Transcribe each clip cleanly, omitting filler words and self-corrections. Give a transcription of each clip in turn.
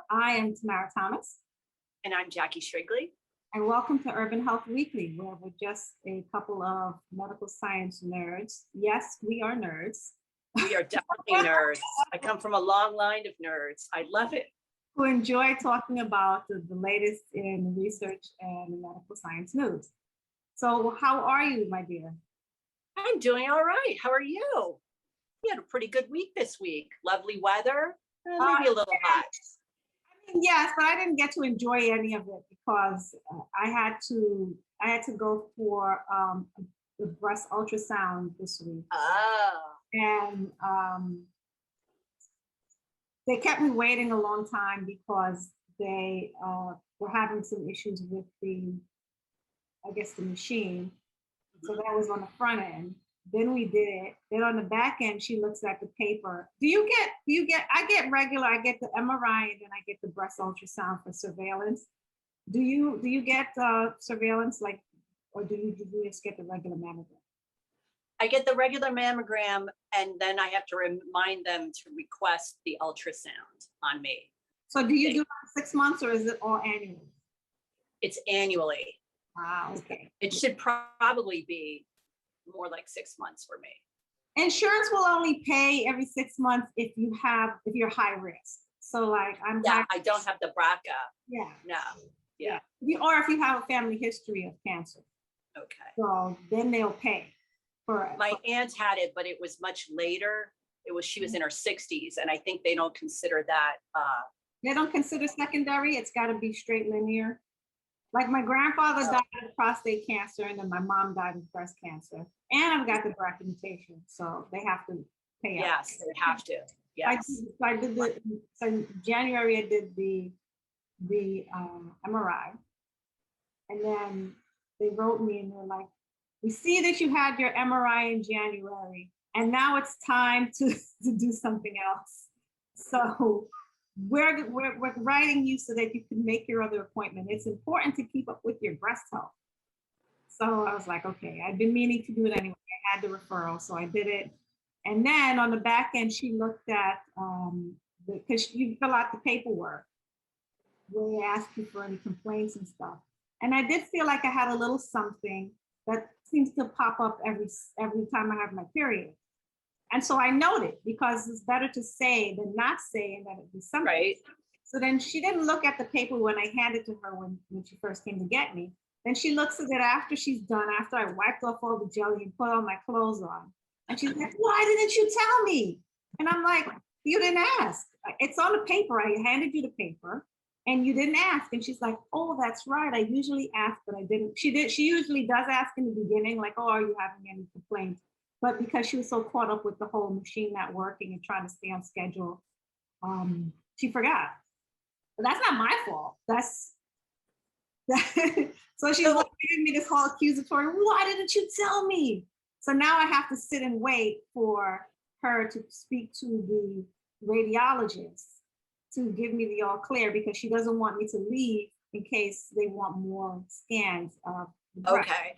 I am Tamara Thomas, And I'm Jackie Shrigley. and welcome to Urban Health Weekly, where we're just a couple of medical science nerds. Yes, we are nerds. We are definitely nerds. I come from a long line of nerds. I love it. Who enjoy talking about the latest in research and medical science news. So, how are you, my dear? I'm doing all right. How are you? We had a pretty good week this week. Lovely weather, maybe a little hot. Yes, but I didn't get to enjoy any of it because I had to go for the breast ultrasound this week, Oh, and they kept me waiting a long time because they were having some issues with I guess, the machine. So that was on the front end. Then we did it. Then on the back end, she looks at the paper. I get regular, I get the MRI and then I get the breast ultrasound for surveillance. Do you get surveillance or do you just get the regular mammogram? I get the regular mammogram, and then I have to remind them to request the ultrasound on me. So do you do it 6 months or is it all annually? It's annually. Wow, okay. It should probably be more like 6 months for me. Insurance will only pay every 6 months if you're high risk. So like I don't have the BRCA. Yeah. No. Yeah. Or if you have a family history of cancer. Okay. So then they'll pay for it. My aunt had it, but it was much later. She was in her 60s, and I think they don't consider that. They don't consider secondary. It's got to be straight linear. Like my grandfather died of prostate cancer, and then my mom died of breast cancer, and I've got the BRCA mutation, so they have to pay out. Yes, they have to. Yes. So in January I did the MRI, and then they wrote me and they're like, "We see that you had your MRI in January, and now it's time to do something else. So we're writing you so that you can make your other appointment. It's important to keep up with your breast health." So I was like, okay, I've been meaning to do it anyway. I had the referral, so I did it. And then on the back end, she looked at, because you fill out the paperwork where they ask you for any complaints and stuff. And I did feel like I had a little something that seems to pop up every time I have my period. And so I noted, because it's better to say than not say, and that it be something. Right. So then she didn't look at the paper when I handed to her when she first came to get me. Then she looks at it after she's done, after I wiped off all the jelly and put all my clothes on. And she's like, "Why didn't you tell me?" And I'm like, "You didn't ask. It's on the paper. I handed you the paper and you didn't ask." And she's like, "Oh, that's right. I usually ask, but I didn't." She usually does ask in the beginning, like, "Oh, are you having any complaints?" But because she was so caught up with the whole machine not working and trying to stay on schedule, she forgot. But that's not my fault. So she's like giving me this whole accusatory, "Why didn't you tell me?" So now I have to sit and wait for her to speak to the radiologist to give me the all clear, because she doesn't want me to leave in case they want more scans of the breast. Okay.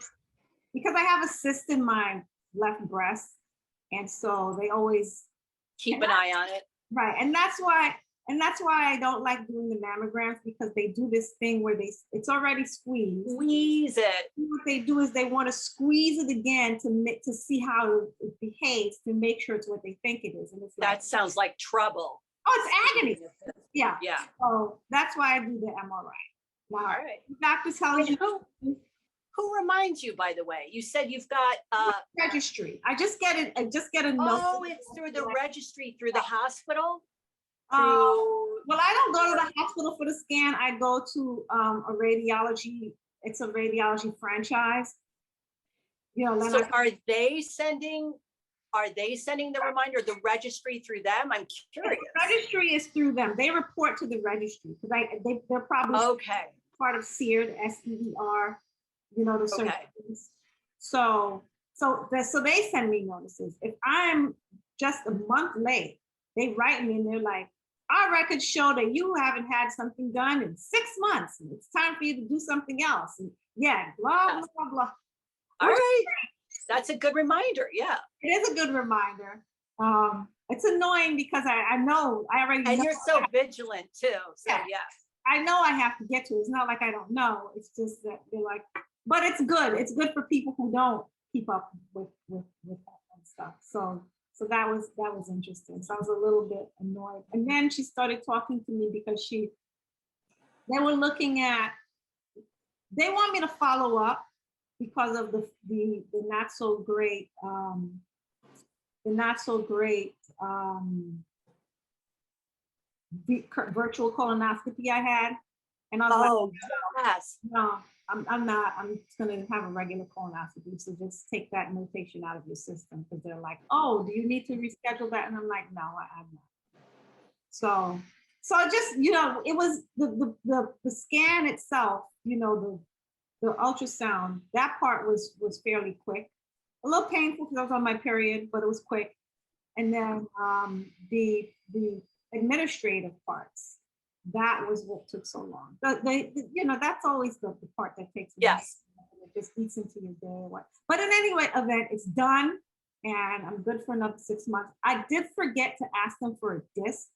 Because I have a cyst in my left breast, and so they always keep an eye on it. Right, and that's why I don't like doing the mammograms, because they do this thing where it's already squeezed. Squeeze it. What they do is they want to squeeze it again to see how it behaves, to make sure it's what they think it is. And it's that sounds like trouble. Oh, it's agony. Yeah. Yeah. So that's why I do the MRI. Now, all right. The doctor tells you. Who reminds you, by the way? You said you've got registry. I just get a note. Oh, it's through the registry, through the hospital? Well, I don't go to the hospital for the scan. I go to a radiology. It's a radiology franchise. So are they sending the reminder, the registry through them? I'm curious. The registry is through them. They report to the registry, because they're probably part of SEER, SEER. The services. Okay. So they send me notices. If I'm just a month late, they write me and they're like, "Our records show that you haven't had something done in 6 months, and it's time for you to do something else." And blah, blah, blah. All right. That's a good reminder. Yeah. It is a good reminder. It's annoying because I know, I already And know. you're so vigilant too. So Yeah. yeah. I know I have to get to it. It's not like I don't know. It's just that they're like, but it's good. It's good for people who don't keep up with that kind of stuff. So that was interesting. So I was a little bit annoyed. And then she started talking to me because they were looking at, they want me to follow up because of the not so great the not so great virtual colonoscopy I had. And I was like, Oh yes. no, I'm not. I'm just going to have a regular colonoscopy. So just take that notation out of your system, because they're like, oh, do you need to reschedule that? And I'm like, no, I'm not. So just, it was the scan itself, the ultrasound, that part was fairly quick. A little painful because I was on my period, but it was quick. And then the administrative parts, that was what took so long. That's always the part that takes long. Yes. It just eats into your day or what. But in any event, it's done, and I'm good for another 6 months. I did forget to ask them for a disc,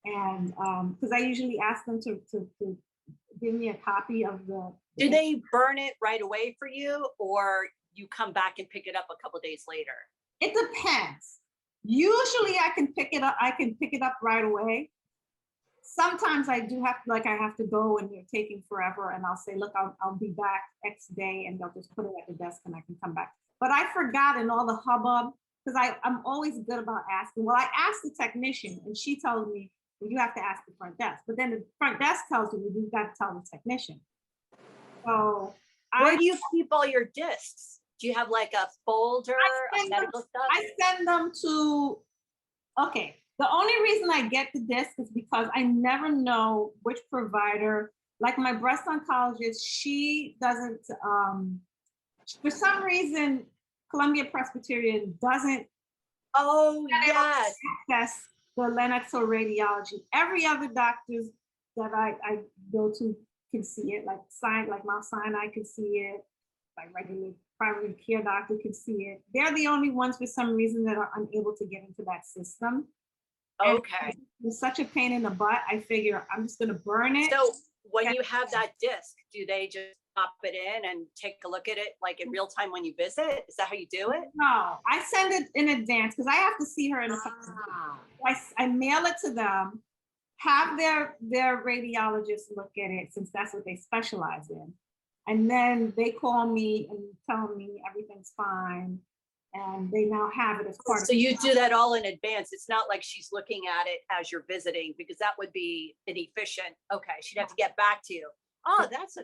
and because I usually ask them to give me a copy of the. Do they burn it right away for you, or you come back and pick it up a couple days later? It depends. Usually I can pick it up. I can pick it up right away. Sometimes I do have I have to go and they're taking forever, and I'll say, look, I'll be back X day, and they'll just put it at the desk and I can come back. But I forgot in all the hubbub, because I'm always good about asking. Well, I asked the technician and she told me, well, you have to ask the front desk. But then the front desk tells you, you've got to tell the technician. So where do you keep all your discs? Do you have like a folder of medical stuff? I send them to, okay. The only reason I get the disc is because I never know which provider, like my breast oncologist, she doesn't, for some reason, Columbia Presbyterian doesn't yes, access the Lennoxville radiology. Every other doctors that I go to can see it, like Mount Sinai can see it, like regular primary care doctor can see it. They're the only ones for some reason that are unable to get into that system. Okay. And it's such a pain in the butt. I figure I'm just going to burn it. So when you have that disc, do they just pop it in and take a look at it like in real time when you visit? Is that how you do it? No, I send it in advance because I have to see her in a couple of days. I mail it to them, have their radiologist look at it since that's what they specialize in. And then they call me and tell me everything's fine. And they now have it as part of. So you do that all in advance. It's not like she's looking at it as you're visiting, because that would be inefficient. Okay, she'd have to get back to you. Oh, that's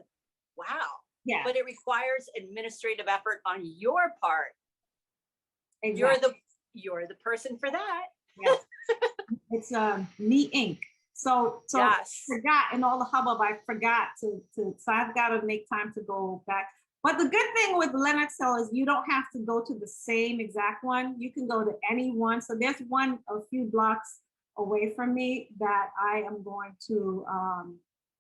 wow. Yeah. But it requires administrative effort on your part. Exactly. You're the person for that. Yes. It's Me Inc. So yes. I forgot in all the hubbub. I forgot to. So I've got to make time to go back. But the good thing with Lennoxville is you don't have to go to the same exact one. You can go to any one. So there's one a few blocks away from me that I am going to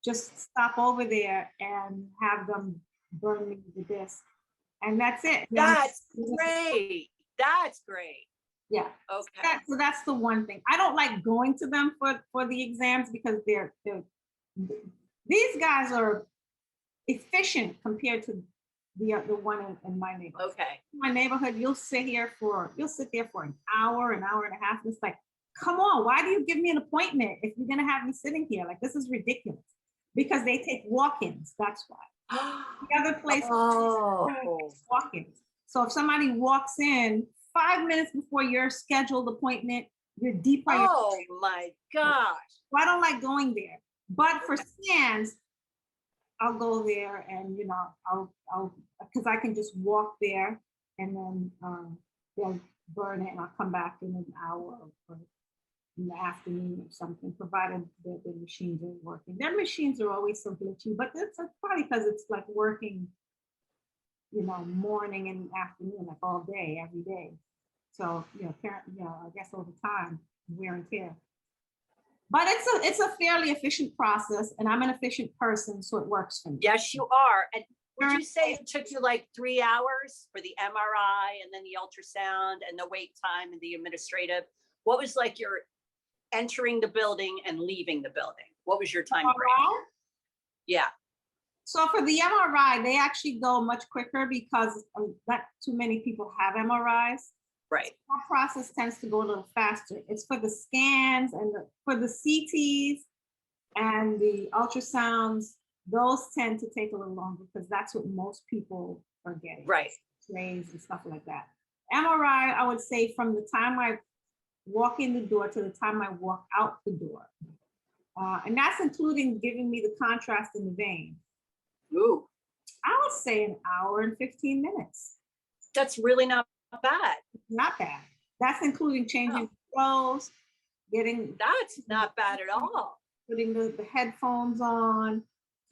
just stop over there and have them burn me the disc. And that's it. That's great. That's great. Yeah. Okay. So that's the one thing. I don't like going to them for the exams because these guys are efficient compared to the one in my neighborhood. Okay. In my neighborhood, you'll sit there for an hour and a half. And it's like, come on, why do you give me an appointment if you're gonna have me sitting here? Like, this is ridiculous. Because they take walk-ins, that's why. The other place walk-ins. So if somebody walks in 5 minutes before your scheduled appointment, you're deprioritized. Oh my gosh. So I don't like going there. But for scans, I'll go there and, I'll because I can just walk there and then they'll burn it and I'll come back in an hour or in the afternoon or something, provided the machines are working. Their machines are always so glitchy, but it's probably because it's like working, morning and afternoon, like all day, every day. So, apparently, I guess over time, wear and tear. But it's a fairly efficient process, and I'm an efficient person, so it works for me. Yes, you are. And would you say it took you like 3 hours for the MRI and then the ultrasound and the wait time and the administrative? What was like your entering the building and leaving the building? What was your time frame? Yeah. So for the MRI, they actually go much quicker because not too many people have MRIs. Right. That process tends to go a little faster. It's for the scans and for the CTs and the ultrasounds. Those tend to take a little longer because that's what most people are getting. Right. X-rays and stuff like that. MRI, I would say from the time I walk in the door to the time I walk out the door. And that's including giving me the contrast in the vein. Ooh. I would say an hour and 15 minutes. That's really not bad. Not bad. That's including changing clothes, getting. That's not bad at all. Putting the headphones on,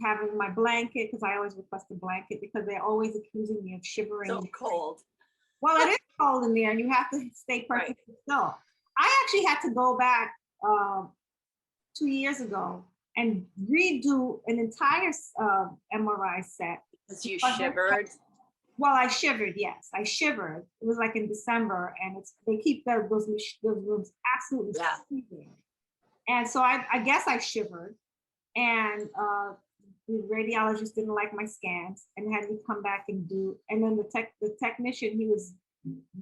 having my blanket, because I always request a blanket because they're always accusing me of shivering. So cold. Well, it is cold in there and you have to stay perfectly still. I actually had to go back 2 years ago and redo an entire MRI set. Because you shivered? Well, I shivered, yes. I shivered. It was like in December, and they keep those rooms absolutely freezing. And so I guess I shivered, and the radiologist didn't like my scans and had me come back and do. And then the technician, he was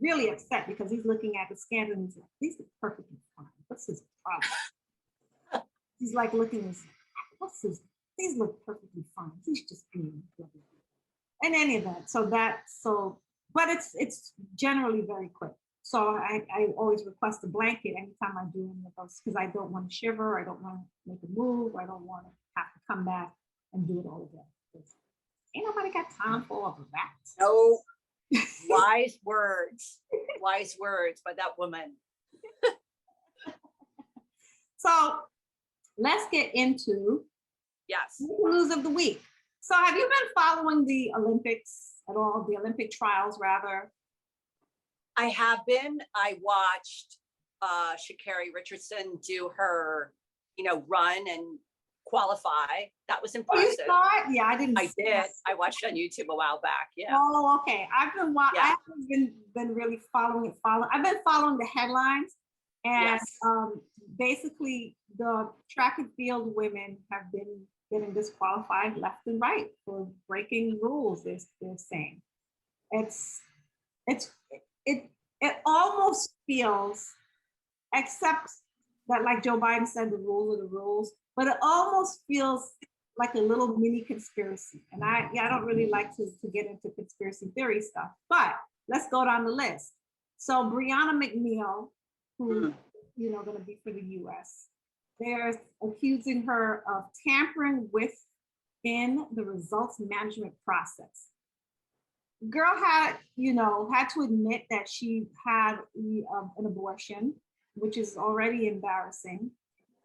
really upset because he's looking at the scans and he's like, "These look perfectly fine. What's his problem?" He's like looking at, these look perfectly fine. He's just being lovely. In any event, but it's generally very quick. So I always request a blanket anytime I do any of those because I don't want to shiver, I don't want to make a move, I don't want to have to come back and do it all again. Ain't nobody got time for all of that. No. Wise words by that woman. So let's get into news of the week. So have you been following the Olympics at all? The Olympic trials, rather? I have been. I watched Sha'Carri Richardson do her, run and qualify. That was impressive. Oh, you saw it? Yeah, I didn't. I did. I watched it on YouTube a while back. Yeah. Oh, okay. I haven't been really following it. I've been following the headlines, and basically the track and field women have been getting disqualified left and right for breaking rules. They're saying it almost feels, except that like Joe Biden said, the rules are the rules, but it almost feels like a little mini conspiracy. And I don't really like to get into conspiracy theory stuff, but let's go down the list. So Brianna McNeil, who going to be for the U.S., they're accusing her of tampering within the results management process. Girl had to admit that she had an abortion, which is already embarrassing,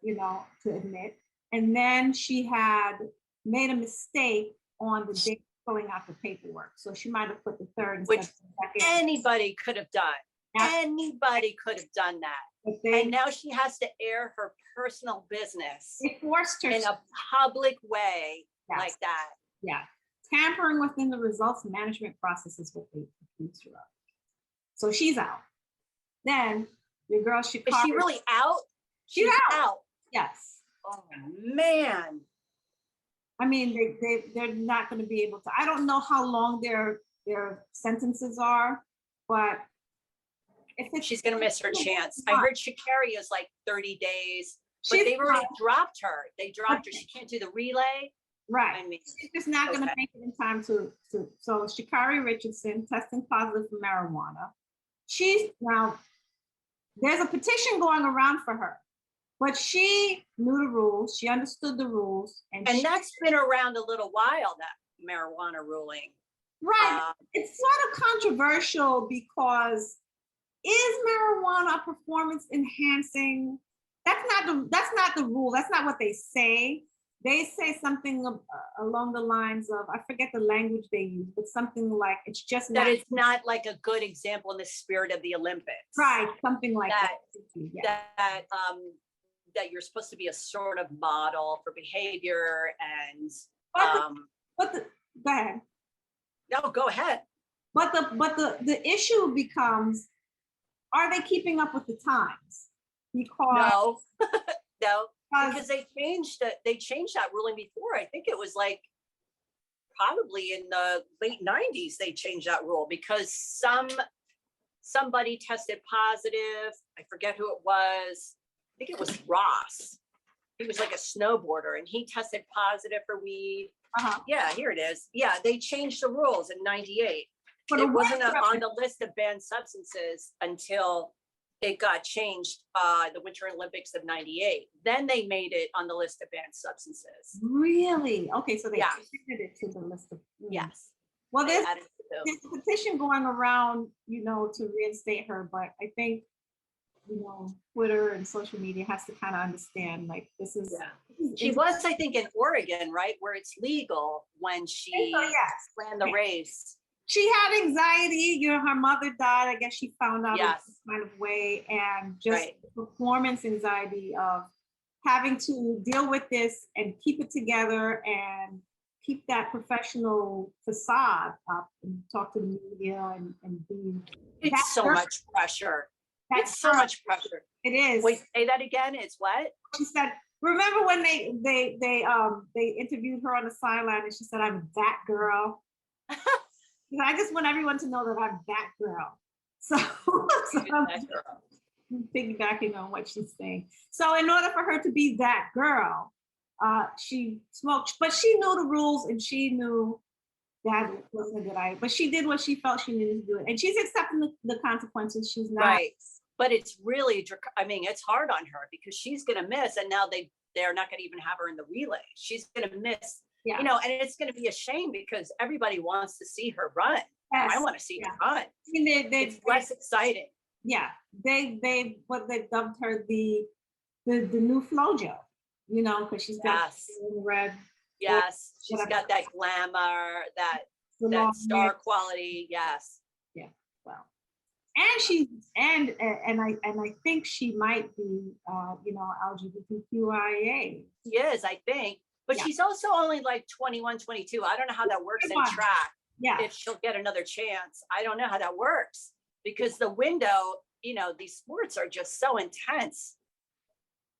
to admit. And then she had made a mistake on the day filling out the paperwork. So she might have put the third instead of the second. Anybody could have done. Anybody could have done that. And now she has to air her personal business. They forced her in a public way like that. Yeah. Tampering within the results management process is what they accused her of. So she's out. Then the girl, Sha'Carri. Is she really out? She's out. Yes. Oh man. I mean, they're not going to be able to. I don't know how long their sentences are, but she's going to miss her chance. I heard Sha'Carri is like 30 days, but they've already dropped her. They dropped her. She can't do the relay. Right. I mean, she's just not going to make it in time to. So Sha'Carri Richardson testing positive for marijuana. There's a petition going around for her, but she knew the rules. She understood the rules, and that's been around a little while. That marijuana ruling. Right. It's sort of controversial because is marijuana performance enhancing? That's not the rule. That's not what they say. They say something along the lines of, I forget the language they use, but something like it's just that it's not like a good example in the spirit of the Olympics. Right, something like that. That you're supposed to be a sort of model for behavior and go ahead. No, go ahead. But the issue becomes, are they keeping up with the times? Because, No, no, because they changed that ruling before. I think it was like probably in the late 90s they changed that rule because somebody tested positive. I forget who it was. I think it was Ross. He was like a snowboarder and he tested positive for weed. Yeah, here it is. Yeah, they changed the rules in 98. It wasn't on the list of banned substances until it got changed the Winter Olympics of 98. Then they made it on the list of banned substances. Really? Okay, so they Yeah. added it to the list of. Yes. Well, They there's added it to. a petition going around, to reinstate her, but I think, Twitter and social media has to kind of understand, like, this is. Yeah. She was, I think, in Oregon, right, where it's legal when she ran the race. She had anxiety, her mother died. I guess she found out in Yes. some kind of way, and just Right. performance anxiety of having to deal with this and keep it together and keep that professional facade up and talk to the media and be. It's so much pressure. It's so much pressure. It is. Wait, say that again. It's what? She said, remember when they interviewed her on the sideline and she said, "I'm that girl." I just want everyone to know that I'm that girl. So That girl. I'm piggybacking on what she's saying. So in order for her to be that girl, she smoked, but she knew the rules and she knew that it wasn't a good idea. But she did what she felt she needed to do, and she's accepting the consequences. She's not. Right. But it's really, I mean, it's hard on her because she's going to miss, and now they're not going to even have her in the relay. She's going to miss, Yeah. and it's going to be a shame because everybody wants to see her run. Yes. I want to see her run. I mean, it's less exciting. Yeah, they dubbed her the new FloJo, because she's got red. Yes, she's got that glamour, that star quality. Yes. Yeah. Well, and I think she might be LGBTQIA. She is, I think, but she's also only like 21, 22. I don't know how that works in track. Yeah. If she'll get another chance, I don't know how that works because the window, these sports are just so intense.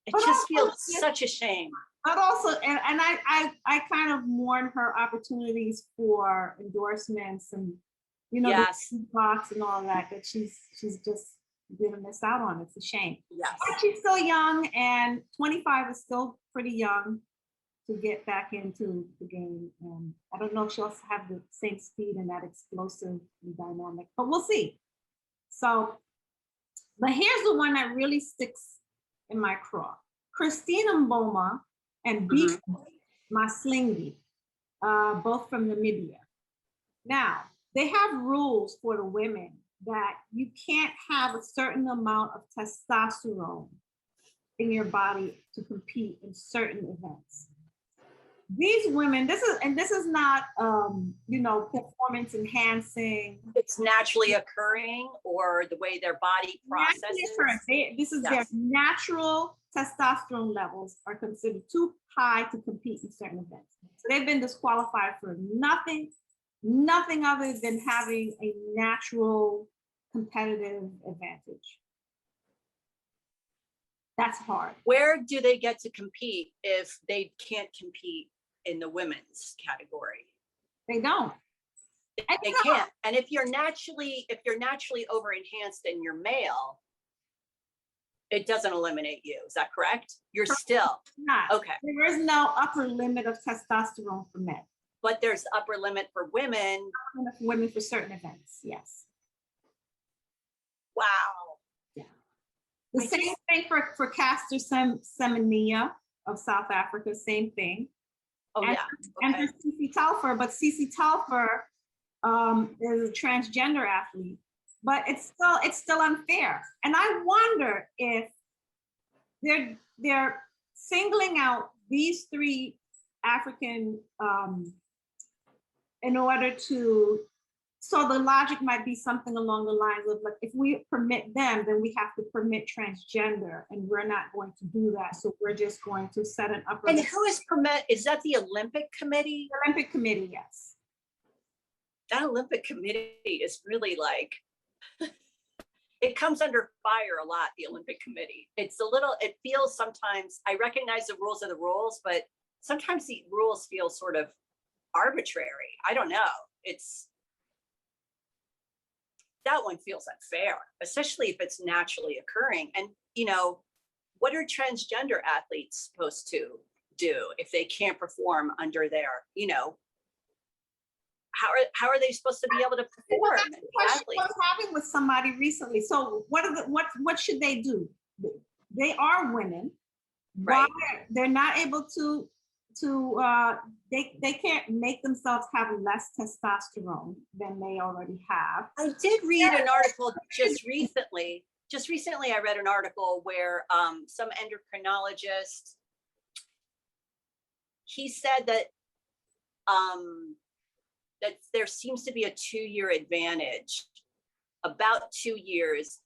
It just feels such a shame. But also, and I kind of mourn her opportunities for endorsements and Yes. the box and all that she's just gonna miss out on. It's a shame. Yes. But she's still young, and 25 is still pretty young to get back into the game. And I don't know if she'll have the same speed and that explosive dynamic, but we'll see. So, but here's the one that really sticks in my craw. Christina Mboma and Beef Maslingi, both from Namibia. Now, they have rules for the women that you can't have a certain amount of testosterone in your body to compete in certain events. These women, this is not performance enhancing. It's naturally occurring, or the way their body processes. This is their natural testosterone levels are considered too high to compete in certain events. So they've been disqualified for nothing other than having a natural competitive advantage. That's hard. Where do they get to compete if they can't compete in the women's category? They don't. They can't. And if you're naturally over enhanced and you're male, it doesn't eliminate you. Is that correct? You're still not. Okay. There is no upper limit of testosterone for men. But there's upper limit for women. Women for certain events, yes. Wow. Yeah. The same thing for Caster Semenya of South Africa, same thing. Oh, and, yeah. Okay. And for Cece Telfer, but Cece Telfer is a transgender athlete, but it's still unfair. And I wonder if they're singling out these three African in order to, so the logic might be something along the lines of, like, if we permit them, then we have to permit transgender, and we're not going to do that. So we're just going to set an upper. And who is that the Olympic Committee? The Olympic Committee, yes. that Olympic committee is really like, it comes under fire a lot, the Olympic committee. It's a little, it feels sometimes, I recognize the rules are the rules, but sometimes the rules feel sort of arbitrary. I don't know. It's, that one feels unfair, especially if it's naturally occurring. And, you know, what are transgender athletes supposed to do if they can't perform under their, you know, how are they supposed to be able to perform? Well, that's the question I was having with somebody recently. So what should they do? They are women. Right. Why they're not able to they can't make themselves have less testosterone than they already have. I did read an article just recently. Just recently, I read an article where some endocrinologist, he said that that there seems to be a 2-year advantage, about 2 years,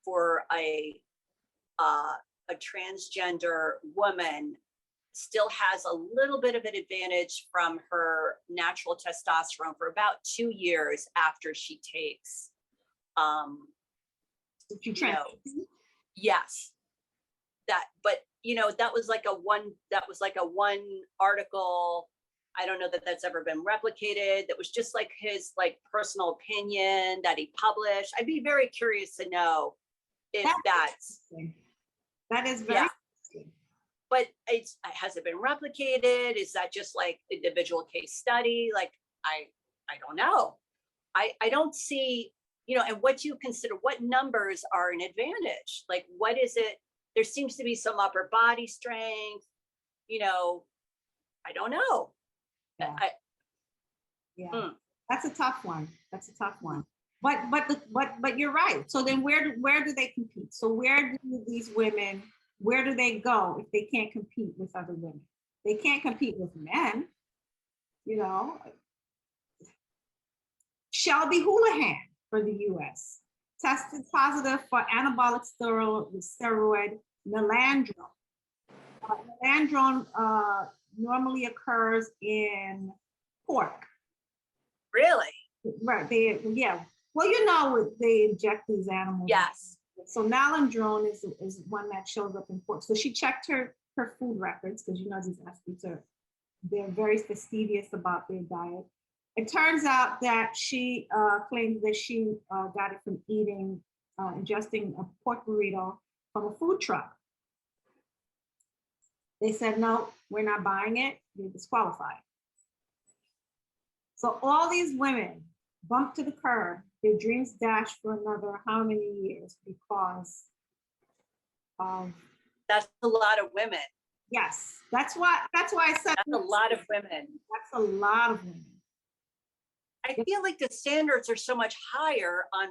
for a transgender woman still has a little bit of an advantage from her natural testosterone for about 2 years after she takes you know, yes, that, but you know, that was like a one article. I don't know that that's ever been replicated. That was just like his like personal opinion that he published. I'd be very curious to know if that is very interesting. But has it been replicated? Is that just like individual case study? Like, I don't know. I don't see, you know, and what do you consider, what numbers are an advantage? Like, what is it? There seems to be some upper body strength, you know, I don't know. Yeah. That's a tough one. But you're right. So then where do they compete? So where do these women, where do they go if they can't compete with other women? They can't compete with men, you know. Shelby Houlihan for the US tested positive for anabolic steroid nalandrone. Nalandrone normally occurs in pork. Really? Right. Well, you know, they inject these animals. Yes. So nalandrone is one that shows up in pork. So she checked her food records, because you know these athletes they're very fastidious about their diet. It turns out that she claims that she got it from ingesting a pork burrito from a food truck. They said, no, we're not buying it. You're disqualified. So all these women bumped to the curb, their dreams dashed for another how many years because of. That's a lot of women. Yes, that's why I said that's a lot of women. That's a lot of women. I feel like the standards are so much higher on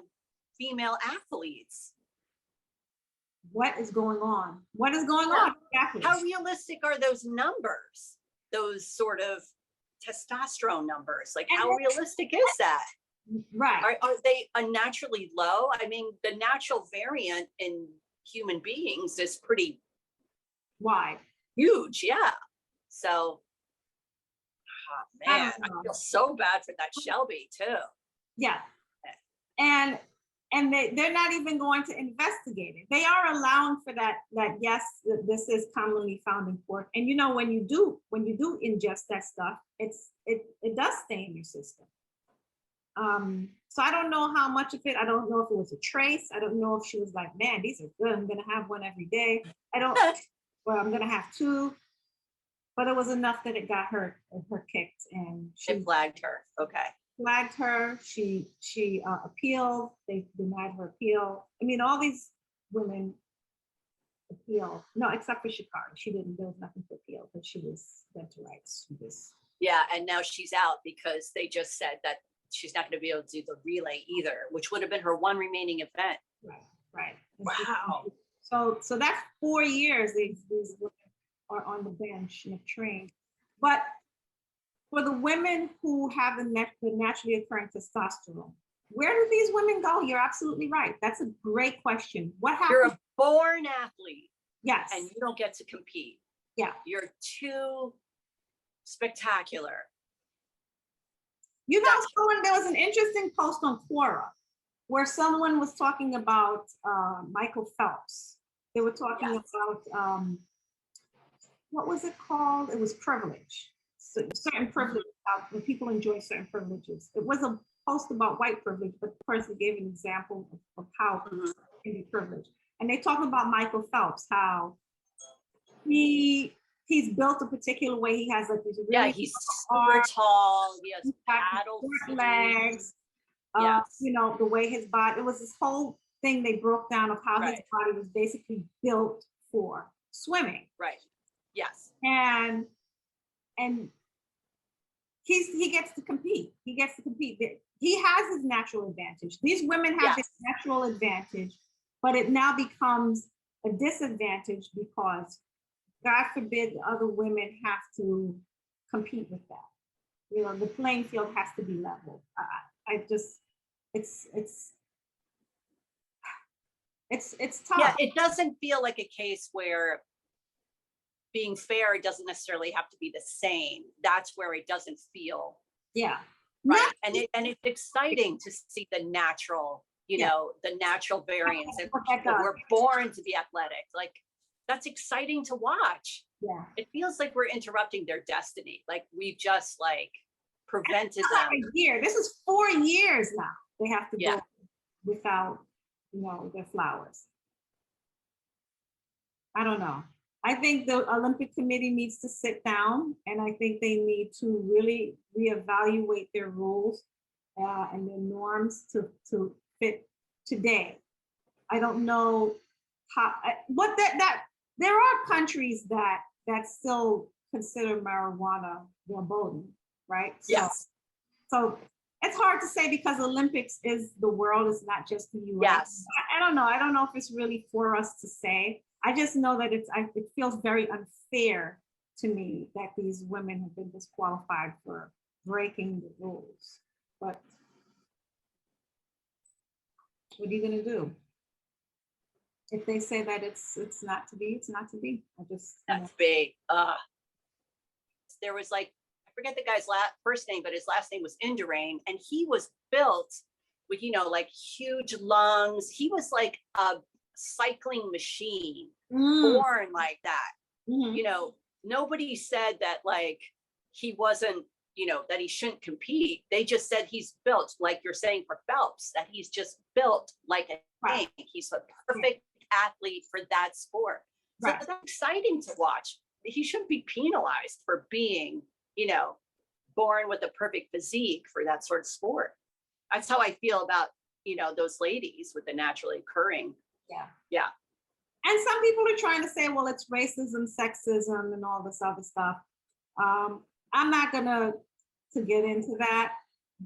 female athletes. What is going on? What is going on? How realistic are those numbers? Those sort of testosterone numbers? Like, how realistic is that? Right. Are they unnaturally low? I mean, the natural variant in human beings is pretty wide. Huge, yeah. So, oh man, I feel so bad for that Shelby too. Yeah. And they're not even going to investigate it. They are allowing for that yes, this is commonly found in pork. And you know, when you do ingest that stuff, it does stay in your system. So I don't know how much of it. I don't know if it was a trace. I don't know if she was like, man, these are good. I'm gonna have one every day. Well, I'm gonna have 2. But it was enough that it got her kicked, and it flagged her. Okay. Flagged her. She appealed. They denied her appeal. I mean, all these women appeal. No, except for Shikari. She didn't. There was nothing to appeal, but she was dead to rights. Yeah, and now she's out because they just said that she's not going to be able to do the relay either, which would have been her one remaining event. Right. Wow. So that's 4 years these women are on the bench and have trained. But for the women who have the naturally occurring testosterone, where do these women go? You're absolutely right. That's a great question. What happens? You're a born athlete. Yes. And you don't get to compete. Yeah. You're too spectacular. You know, That's there was an interesting post on Quora where someone was talking about Michael Phelps. They were talking yes. about what was it called? It was privilege. So, certain privilege, when people enjoy certain privileges. It was a post about white privilege, but the person gave an example of how it Mhm. can be privileged. And they talk about Michael Phelps, how he's built a particular way. He has like these Yeah, really he's long super arms, tall. He has he's got paddle short feet. legs. Yes. You know, the way his body, it was this whole thing they broke down of how his Right. body was basically built for swimming. Right. Yes. And and he gets to compete. He gets to compete. He has his natural advantage. These women have this Yes. natural advantage, but it now becomes a disadvantage because God forbid the other women have to compete with that. You know, the playing field has to be leveled. I just, it's it's Yeah, tough. it doesn't feel like a case where being fair doesn't necessarily have to be the same. That's where it doesn't feel Yeah. right. Not, And it's exciting to see the natural, yeah. the natural variance of What that people who does. are born to be athletic. Like that's exciting to watch. Yeah. It feels like we're interrupting their destiny. Like we've just like prevented Like them. a year. This is 4 years now. They have to Yeah. go without, their flowers. I don't know. I think the Olympic Committee needs to sit down and I think they need to really reevaluate their rules and their norms to fit today. I don't know how, what that there are countries that still consider marijuana verboten, right? Yes. So it's hard to say because Olympics is the world, it's not just the US. Yes. I don't know. I don't know if it's really for us to say. I just know that it feels very unfair to me that these women have been disqualified for breaking the rules. But what are you gonna do? If they say that it's not to be, it's not to be. I just, That's big. There was like, I forget the guy's first name, but his last name was Indurain, and he was built with, like huge lungs. He was like a cycling machine, born like that. mhm. Nobody said that like he wasn't, that he shouldn't compete. They just said he's built, like you're saying for Phelps, that he's just built like a Right. tank. He's a perfect athlete for that sport. So Right. that's exciting to watch. He shouldn't be penalized for being, born with a perfect physique for that sort of sport. That's how I feel about, those ladies with the naturally occurring. Yeah. Yeah. And some people are trying to say, well, it's racism, sexism, and all this other stuff. I'm not gonna to get into that,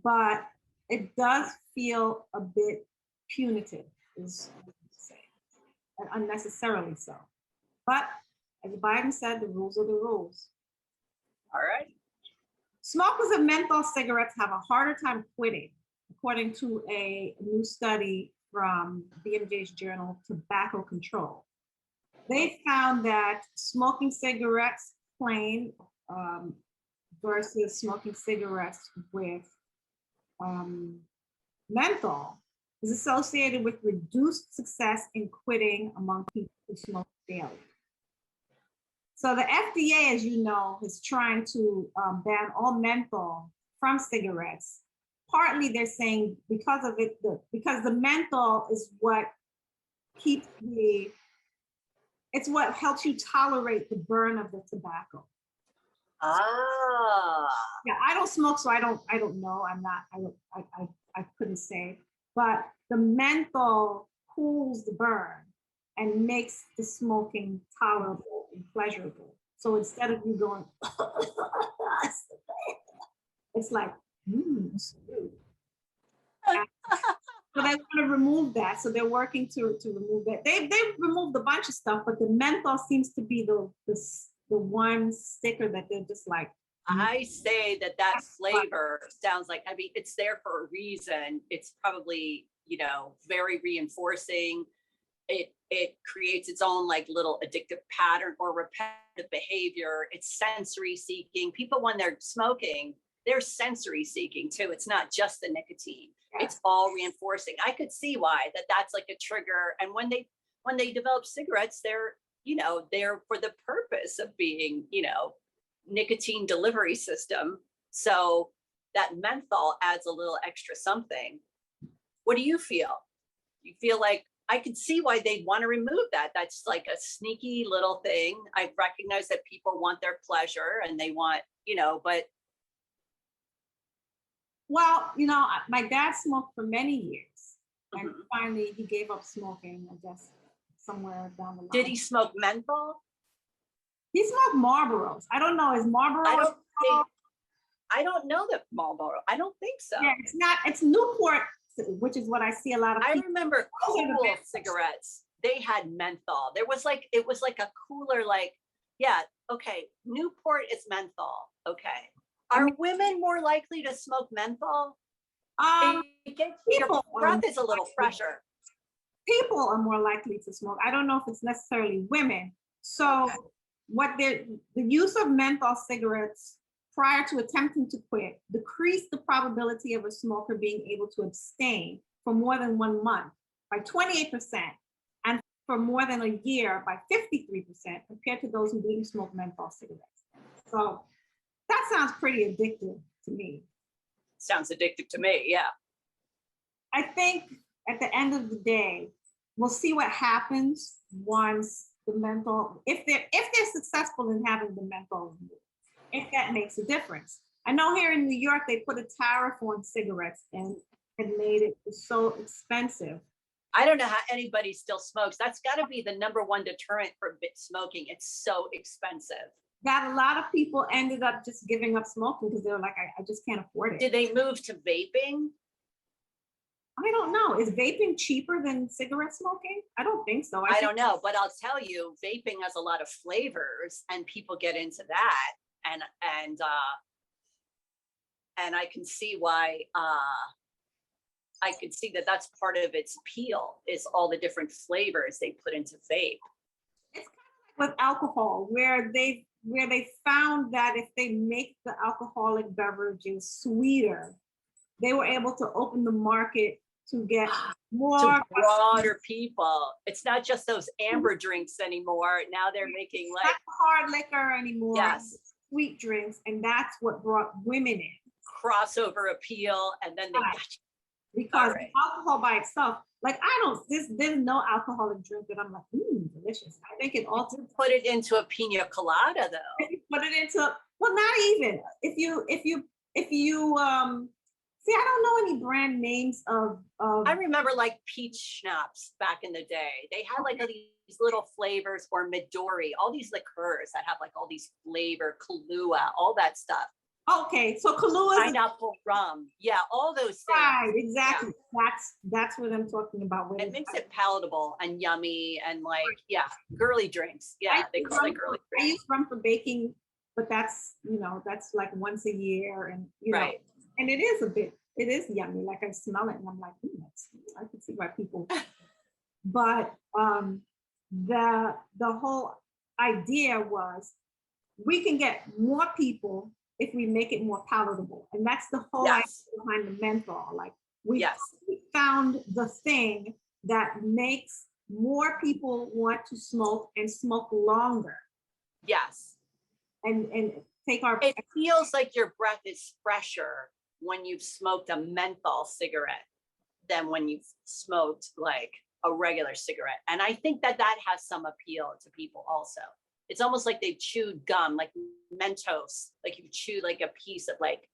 but it does feel a bit punitive, is what I would say, and unnecessarily so. But as Biden said, the rules are the rules. All right. Smokers of menthol cigarettes have a harder time quitting, according to a new study from BMJ's journal Tobacco Control. They found that smoking cigarettes plain versus smoking cigarettes with menthol is associated with reduced success in quitting among people who smoke daily. So the FDA, as you know, is trying to ban all menthol from cigarettes. Partly they're saying because of it, because the menthol is what keeps it's what helps you tolerate the burn of the tobacco. Ah. Yeah, I don't smoke, so I don't know. I couldn't say. But the menthol cools the burn and makes the smoking tolerable and pleasurable. So instead of you going, it's like, so they want to remove that. So they're working to remove that. They've removed a bunch of stuff, but the menthol seems to be the one sticker that they're just like. I say that flavor sounds like, I mean, it's there for a reason. It's probably, very reinforcing. It creates its own like little addictive pattern or repetitive behavior. It's sensory seeking. People, when they're smoking, they're sensory seeking too. It's not just the nicotine. Yes. It's all reinforcing. I could see why that's like a trigger. And when they develop cigarettes, they're, you know, they're for the purpose of being, you know, nicotine delivery system. So that menthol adds a little extra something. What do you feel? You feel like, I could see why they'd want to remove that. That's like a sneaky little thing. I recognize that people want their pleasure and they want, you know, but. Well, you know, my dad smoked for many years, and finally he gave up smoking, I guess, somewhere down the line. Did he smoke menthol? He smoked Marlboros. I don't know. Is Marlboro? I don't know that Marlboro. I don't think so. Yeah, it's not. It's Newport, which is what I see a lot of. I remember cool cigarettes. They had menthol. There was like, it was like a cooler, like, yeah, okay. Newport is menthol. Okay. Are women more likely to smoke menthol? Your breath is a little fresher. People are more likely to smoke. I don't know if it's necessarily women. So okay. What the use of menthol cigarettes prior to attempting to quit decreased the probability of a smoker being able to abstain for more than 1 month by 28%, and for more than a year by 53% compared to those who didn't smoke menthol cigarettes. So that sounds pretty addictive to me. Sounds addictive to me, yeah. I think at the end of the day, we'll see what happens once the menthol, if they're successful in having the menthol removed, if that makes a difference. I know here in New York, they put a tariff on cigarettes and had made it so expensive. I don't know how anybody still smokes. That's got to be the #1 deterrent for smoking. It's so expensive. That a lot of people ended up just giving up smoking because they were like, I just can't afford it. Did they move to vaping? I don't know. Is vaping cheaper than cigarette smoking? I don't think so. I don't know, but I'll tell you, vaping has a lot of flavors and people get into that. And I can see why, I could see that that's part of its appeal is all the different flavors they put into vape. It's kind of like with alcohol, where they found that if they make the alcoholic beverages sweeter, they were able to open the market to get more to broader people. It's not just those amber drinks anymore. Now they're making like not hard liquor anymore. Yes, sweet drinks, and that's what brought women in. Crossover appeal, and then they got you. Because alcohol by itself, like there's no alcoholic drink that I'm like, delicious. I think it all put it into a pina colada though. If you put it into, well, not even. If you see, I don't know any brand names of I remember like peach schnapps back in the day. They had like these little flavors, or Midori, all these liqueurs that have like all these flavor, Kahlua, all that stuff. Okay, so Kahlua, pineapple rum, yeah, all those things. Right, exactly. Yeah. That's what I'm talking about. It makes it palatable and yummy and like, yeah, girly drinks. Yeah, they call it girly drinks. I use rum for baking, but that's like once a year, and right. And it is yummy. Like I smell it and I'm like, I can see why people. But the whole idea was we can get more people if we make it more palatable. And that's the whole idea behind the menthol. Like we found the thing that makes more people want to smoke and smoke longer. Yes. And take our. It feels like your breath is fresher when you've smoked a menthol cigarette than when you've smoked like a regular cigarette. And I think that has some appeal to people also. It's almost like they've chewed gum, like Mentos, like you chew like a piece of like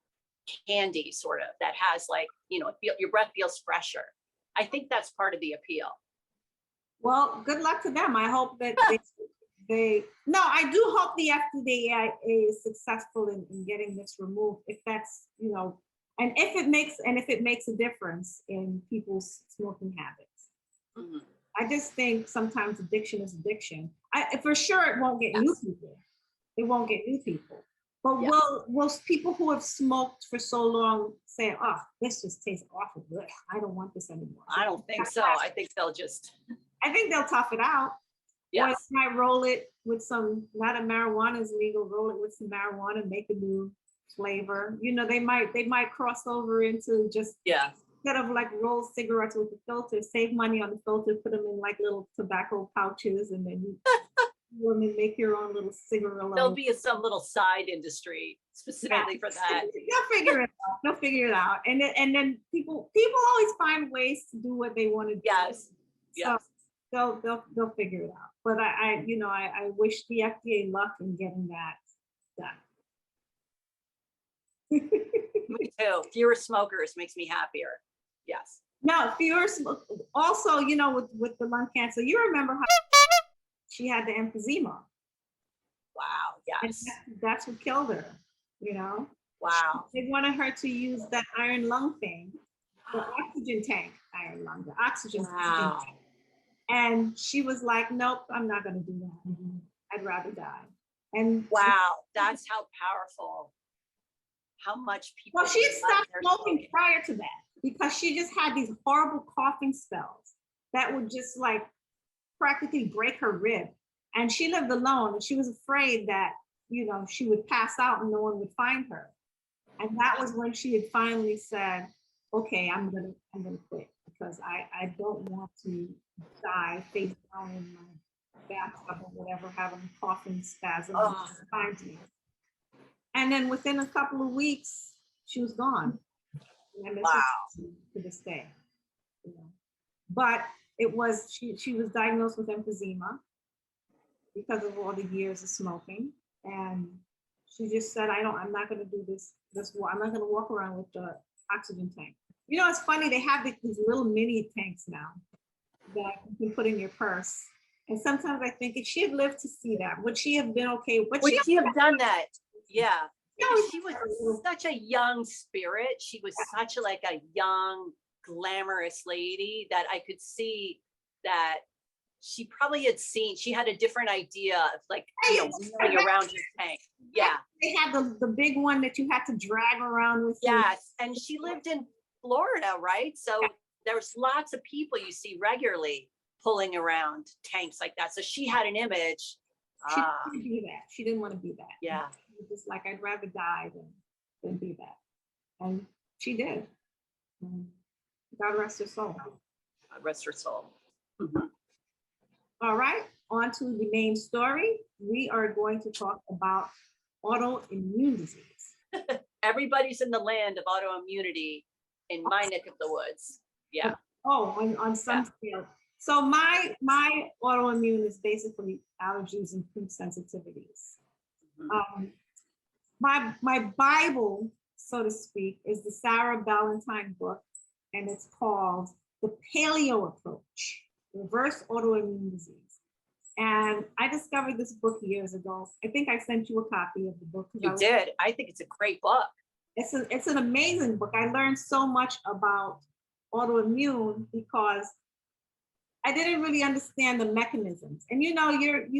candy sort of that has like, your breath feels fresher. I think that's part of the appeal. Well, good luck to them. I hope that I do hope the FDA is successful in getting this removed. If that's, and if it makes a difference in people's smoking habits. Mm-hmm. I just think sometimes addiction is addiction. For sure, it won't get new people. It won't get new people. But will people who have smoked for so long say, "Oh, this just tastes awful good. I don't want this anymore"? I don't think so. I think they'll tough it out. Yeah. Or might roll it with some. Now that marijuana is legal, roll it with some marijuana, make a new flavor. You know, they might cross over into just, Yeah. instead of like roll cigarettes with the filter, save money on the filter, put them in like little tobacco pouches, and then you women make your own little cigarillo. There'll be some little side industry specifically for that. They'll figure it out. They'll figure it out. And then people always find ways to do what they want to do. Yes. So they'll figure it out. But I wish the FDA luck in getting that done. Me too. Fewer smokers makes me happier. Yes. No, also, with the lung cancer, you remember how she had the emphysema. Wow. Yes. And that's what killed her, Wow. They wanted her to use that iron lung thing, the oxygen tank, iron lung, the oxygen Wow. tank. And she was like, nope, I'm not going to do that. I'd rather die. And wow, that's how powerful, how much people. Well, she had stopped smoking prior to that because she just had these horrible coughing spells that would just like practically break her rib. And she lived alone, and she was afraid that, she would pass out and no one would find her. And that was when she had finally said, okay, I'm gonna quit, because I don't want to die face down in my bathtub or whatever, having a coughing spasm finds me. And then within a couple of weeks, she was gone. And I miss her to this day. But it was she was diagnosed with emphysema because of all the years of smoking, and she just said, I'm not going to do this. I'm not going to walk around with the oxygen tank. It's funny, they have these little mini tanks now that you can put in your purse. And sometimes I think if she had lived to see that, would she have been okay? Would she have done that? Yeah. She was such a young spirit. She was such a young, glamorous lady that I could see that she probably she had a different idea of wheeling around your tank. Yeah. They had the big one that you had to drag around with you. Yes. And she lived in Florida, right? So there's lots of people you see regularly pulling around tanks like that. So she had an image. She didn't be that. She didn't want to be that. Yeah. She was just like, I'd rather die than be that. And she did. God rest her soul. God rest her soul. Mm-hmm. All right, on to the main story. We are going to talk about autoimmune disease. Everybody's in the land of autoimmunity in my neck of the woods. Yeah. Oh, on some scale. So my autoimmune is basically allergies and food sensitivities. Mm-hmm. My Bible, so to speak, is the Sarah Ballantyne book, and it's called The Paleo Approach, Reverse Autoimmune Disease. And I discovered this book years ago. I think I sent you a copy of the book. You did. I think it's a great book. It's an amazing book. I learned so much about autoimmune because I didn't really understand the mechanisms. And you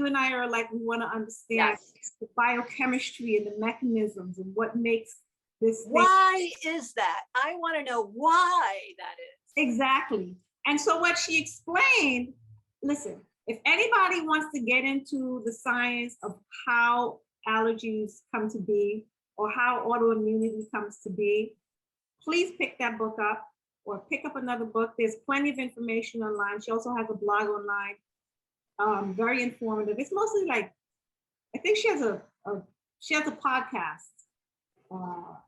and I are like, we want to understand the biochemistry and the mechanisms and what makes this thing. Why is that? I want to know why that is. Exactly. And so what she explained, listen, if anybody wants to get into the science of how allergies come to be or how autoimmunity comes to be, please pick that book up or pick up another book. There's plenty of information online. She also has a blog online, very informative. It's mostly I think she has a podcast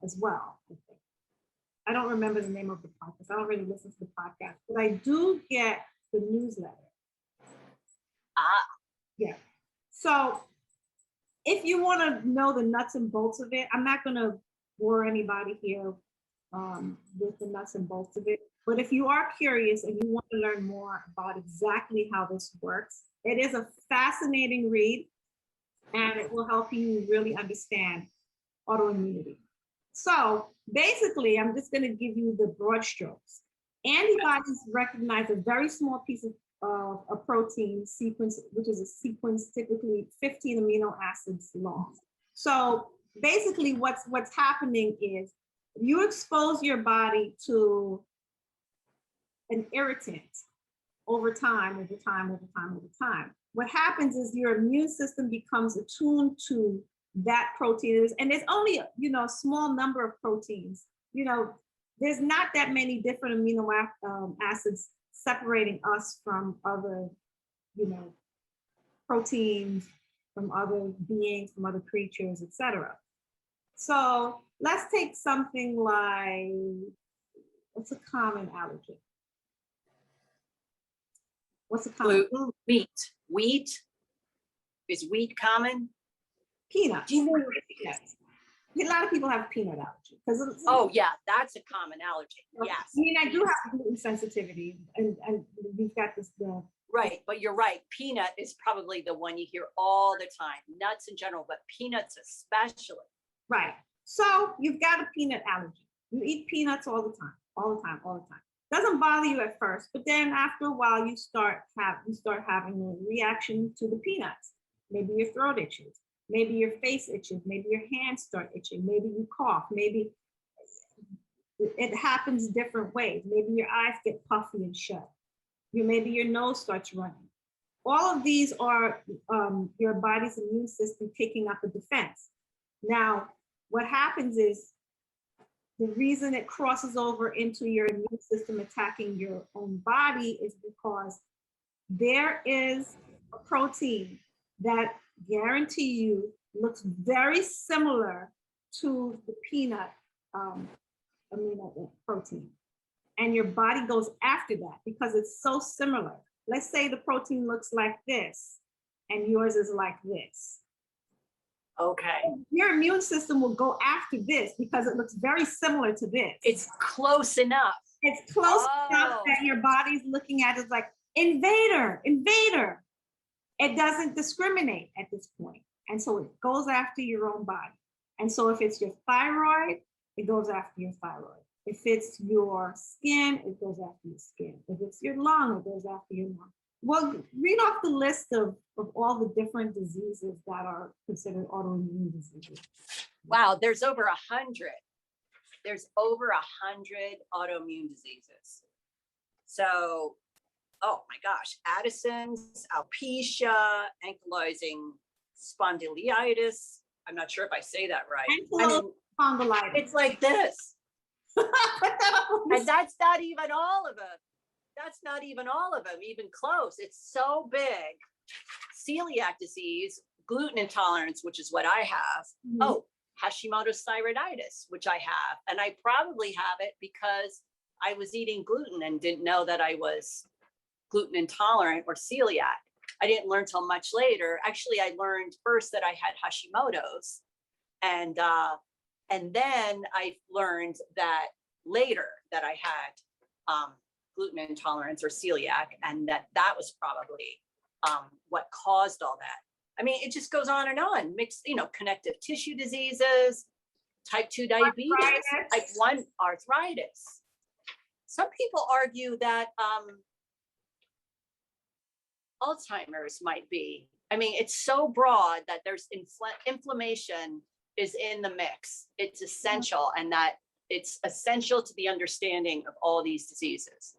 as well. I don't remember the name of the podcast. I don't really listen to the podcast, but I do get the newsletter. Yeah. So if you want to know the nuts and bolts of it, I'm not going to bore anybody here with the nuts and bolts of it. But if you are curious and you want to learn more about exactly how this works, it is a fascinating read, and it will help you really understand autoimmunity. So basically, I'm just going to give you the broad strokes. Antibodies recognize a very small piece of a protein sequence, which is a sequence typically 15 amino acids long. So basically what's happening is you expose your body to an irritant over time. What happens is your immune system becomes attuned to that protein is, and there's only, a small number of proteins. There's not that many different amino acids separating us from other, proteins, from other beings, from other creatures, etc. So let's take something like, what's a common allergen? What's a common? Gluten, wheat. Is wheat common? Peanuts. Do you know? Peanuts. A lot of people have peanut allergy. Oh yeah, that's a common allergy. Yes. I mean, I do have gluten sensitivity, and we've got this. Right, but you're right. Peanut is probably the one you hear all the time. Nuts in general, but peanuts especially. Right. So you've got a peanut allergy. You eat peanuts all the time, all the time, all the time. Doesn't bother you at first, but then after a while, you start having a reaction to the peanuts. Maybe your throat itches. Maybe your face itches. Maybe your hands start itching. Maybe you cough. Maybe it happens different ways. Maybe your eyes get puffy and shut. Maybe your nose starts running. All of these are your body's immune system taking up a defense. Now, what happens is the reason it crosses over into your immune system attacking your own body is because there is a protein that guarantee you looks very similar to the peanut amino protein. And your body goes after that because it's so similar. Let's say the protein looks like this and yours is like this. Okay. Your immune system will go after this because it looks very similar to this. It's close enough. It's close enough that your body's looking at it like, invader, invader. It doesn't discriminate at this point. And so it goes after your own body. And so if it's your thyroid, it goes after your thyroid. If it's your skin, it goes after your skin. If it's your lung, it goes after your lung. Well, read off the list of all the different diseases that are considered autoimmune diseases. Wow, there's over 100. There's over 100 autoimmune diseases. So, oh my gosh, Addison's, alopecia, ankylosing spondylitis. I'm not sure if I say that right. Ankylosing spondylitis. It's like this. And that's not even all of them. That's not even all of them, even close. It's so big. Celiac disease, gluten intolerance, which is what I have. Mm-hmm. Oh, Hashimoto's thyroiditis, which I have. And I probably have it because I was eating gluten and didn't know that I was gluten intolerant or celiac. I didn't learn till much later. Actually, I learned first that I had Hashimoto's. And then I learned that later that I had gluten intolerance or celiac, and that was probably what caused all that. I mean, it just goes on and on. Mixed, connective tissue diseases, type 2 diabetes, type 1 arthritis. Some people argue that Alzheimer's might be. I mean, it's so broad that there's inflammation is in the mix. It's essential, and that it's essential to the understanding of all these diseases.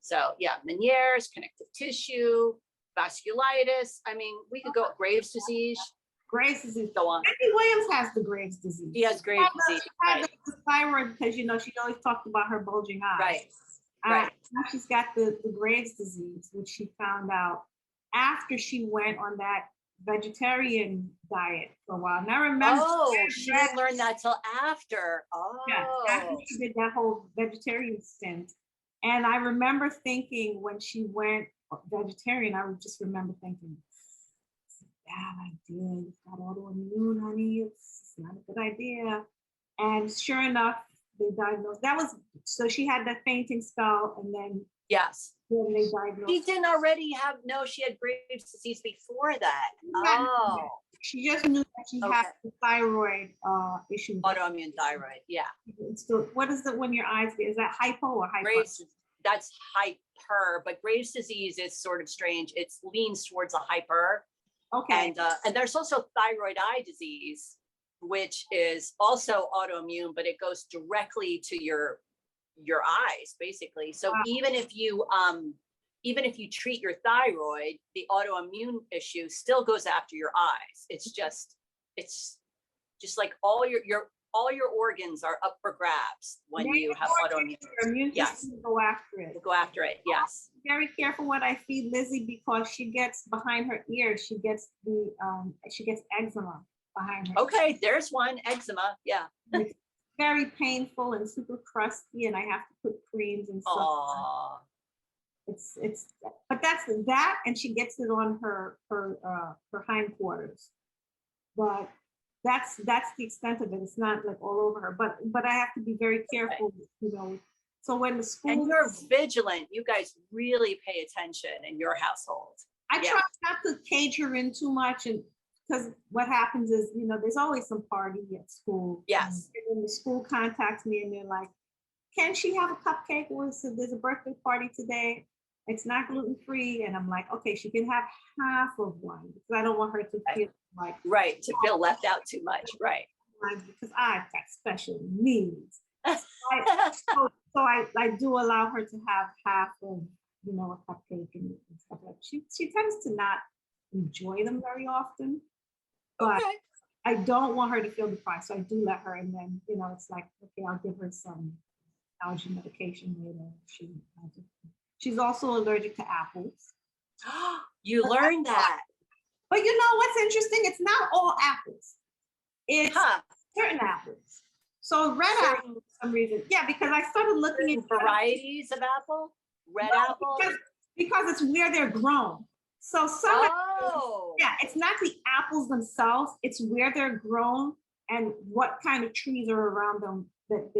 So yeah, Meniere's, connective tissue, vasculitis. I mean, we could go Graves' disease. Graves' disease. Go on. Andy Williams has the Graves' disease. He has Graves' disease. She had the thyroid because she always talked about her bulging eyes. Right. Right. Now she's got the Graves' disease, which she found out after she went on that vegetarian diet for a while. And I remember. Oh, she didn't learn that till after. Oh. Yeah, after she did that whole vegetarian stint. And I remember thinking when she went vegetarian, I would just remember thinking, it's a bad idea. You've got autoimmune, honey. It's not a good idea. And sure enough, they diagnosed. So she had that fainting spell, and then yes. Then they diagnosed. She didn't already she had Graves' disease before that. Oh. She just knew that she had the thyroid issue. Autoimmune thyroid, yeah. So what is it when your eyes get? Is that hypo or hyper? Graves, that's hyper, but Graves' disease is sort of strange. It leans towards a hyper. Okay. And there's also thyroid eye disease, which is also autoimmune, but it goes directly to your eyes, basically. So wow. even if you treat your thyroid, the autoimmune issue still goes after your eyes. It's just, it's just like all your organs are up for grabs when you have autoimmune. Your immune Yes. system will go after it. Go after it. Yes. Very careful what I feed Lizzie because she gets behind her ears. She gets eczema behind her. Okay, there's one, eczema. Yeah. It's very painful and super crusty, and I have to put creams and stuff. Oh. But that's that, and she gets it on her hindquarters. But that's the extent of it. It's not like all over her. But I have to be very careful, you know. So when the school And you're vigilant. You guys really pay attention in your household. I try not to cage her in too much, and because what happens is, you know, there's always some party at school. Yes. And then the school contacts me and they're like, can she have a cupcake? There's a birthday party today. It's not gluten-free. And I'm like, okay, she can have half of one because I don't want her to feel like. Right, to feel left out too much. Right. Because I've got special needs. So I do allow her to have half of, you know, a cupcake and stuff like that. She tends to not enjoy them very often, but Okay. I don't want her to feel deprived. So I do let her, and then, you know, it's like, okay, I'll give her some allergy medication later. She's also allergic to apples. You learned that. But you know what's interesting? It's not all apples. It's certain apples. So red apples for some reason. Yeah, because I started looking at varieties of apple, red apple. Because it's where they're grown. So some it's not the apples themselves, it's where they're grown and what kind of trees are around them that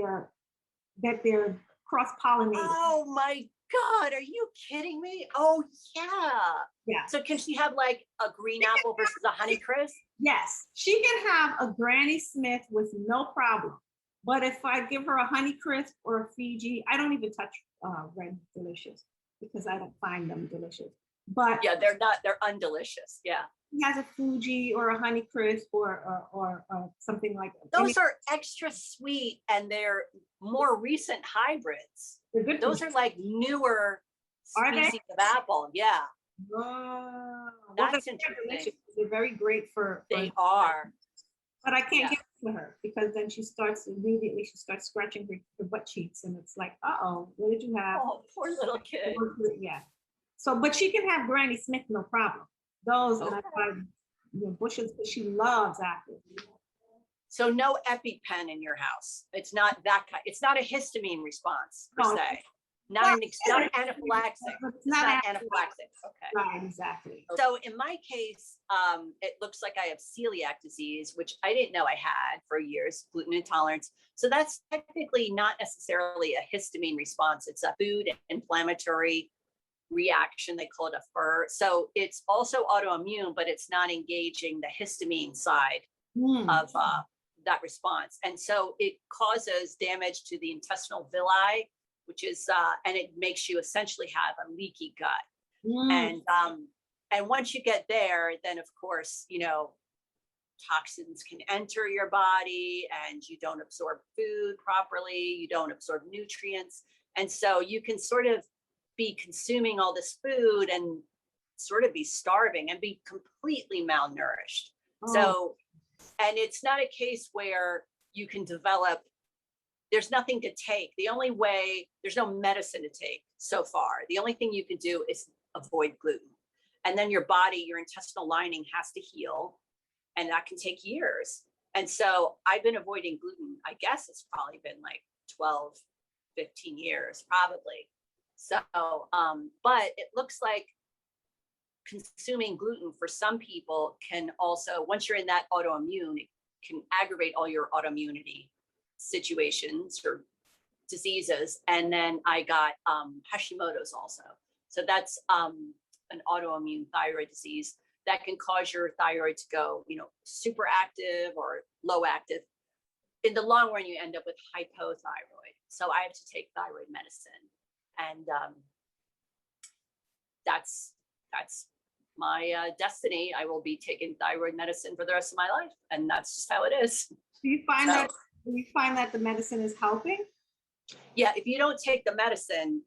they're cross-pollinated. Oh my God, are you kidding me? Oh yeah. Yeah. So can she have like a green apple versus a Honeycrisp? Yes, she can have a Granny Smith with no problem. But if I give her a Honeycrisp or a Fiji, I don't even touch Red Delicious because I don't find them delicious. But yeah, they're undelicious. Yeah. He has a Fuji or a Honeycrisp or something like that. Those are extra sweet and they're more recent hybrids. They're good. Those are like newer species of apple. Yeah. Oh, that's interesting. They're very great for. They are. But I can't give it to her because then she starts scratching her butt cheeks and it's like, uh-oh, what did you have? Oh, poor little kid. Yeah. So, but she can have Granny Smith, no problem. Those and I buy bushes, but she loves apples. So no EpiPen in your house. It's not that kind. It's not a histamine response per se. Not an anaphylaxis. It's not anaphylaxis. Okay. Right, exactly. So in my case, it looks like I have celiac disease, which I didn't know I had for years, gluten intolerance. So that's technically not necessarily a histamine response. It's a food inflammatory reaction. They call it a FIR. So it's also autoimmune, but it's not engaging the histamine side of that response. And so it causes damage to the intestinal villi, which is, and it makes you essentially have a leaky gut. And once you get there, then of course, you know, toxins can enter your body and you don't absorb food properly, you don't absorb nutrients. And so you can sort of be consuming all this food and sort of be starving and be completely malnourished. So, and it's not a case where you can develop, there's nothing to take. The only way, there's no medicine to take so far. The only thing you can do is avoid gluten. And then your body, your intestinal lining has to heal. And that can take years. And so I've been avoiding gluten. I guess it's probably been like 12, 15 years, probably. So, but it looks like consuming gluten for some people can also, once you're in that autoimmune, it can aggravate all your autoimmunity situations or diseases. And then I got Hashimoto's also. So that's an autoimmune thyroid disease that can cause your thyroid to go, you know, super active or low active. In the long run, you end up with hypothyroid. So I have to take thyroid medicine. And that's my destiny. I will be taking thyroid medicine for the rest of my life. And that's just how it is. Do you find that the medicine is helping? Yeah, if you don't take the medicine,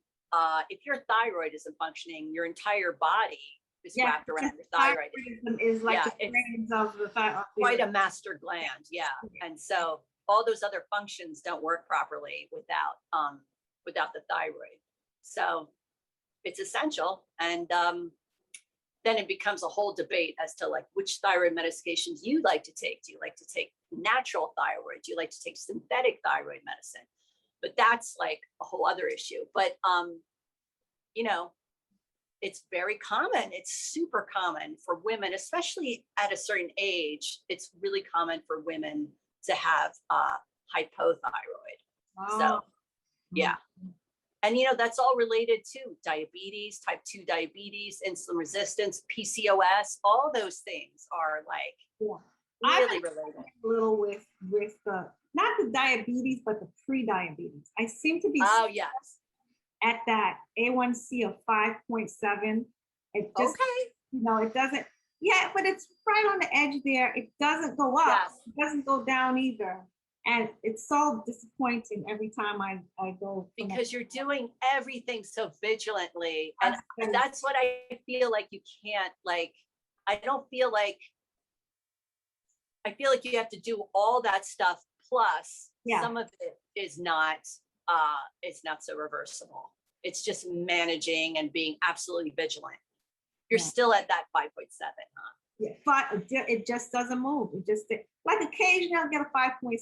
if your thyroid isn't functioning, your entire body is Yeah, wrapped around your thyroid. is like Yeah, the brains of the thyroid. Quite a master gland, yeah. And so all those other functions don't work properly without the thyroid. So it's essential. And then it becomes a whole debate as to like which thyroid medications you like to take. Do you like to take natural thyroid? Do you like to take synthetic thyroid medicine? But that's like a whole other issue. But you know, it's very common. It's super common for women, especially at a certain age. It's really common for women to have hypothyroid. Oh. So yeah. And you know, that's all related to diabetes, type 2 diabetes, insulin resistance, PCOS. All those things are like really related. A little with the not the diabetes, but the pre-diabetes. I seem to be yes, at that A1C of 5.7. It just, okay. you know, it doesn't. Yeah, but it's right on the edge there. It doesn't go up. Yes. It doesn't go down either. And it's so disappointing every time I go. Because you're doing everything so vigilantly. And that's what I feel like you can't, like, I feel like you have to do all that stuff. Plus some of it is not, it's not so reversible. It's just managing and being absolutely vigilant. You're still at that 5.7, huh? Yeah, but it just doesn't move. It just, like occasionally I'll get a 5.6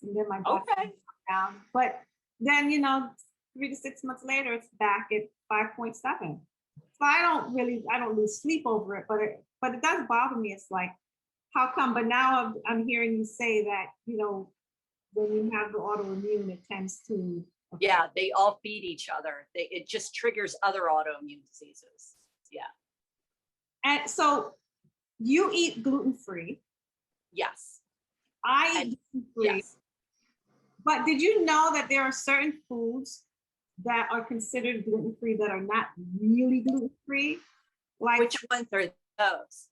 and then my blood goes down. But then, you know, 3 to 6 months later, it's back at 5.7. So I don't lose sleep over it, but it does bother me. It's like, how come? But now I'm hearing you say that, you know, when you have the autoimmune, it tends to. Yeah, they all feed each other. It just triggers other autoimmune diseases. Yeah. And so you eat gluten-free. Yes. I eat gluten-free. Yes. But did you know that there are certain foods that are considered gluten-free that are not really gluten-free? Like, which ones are those?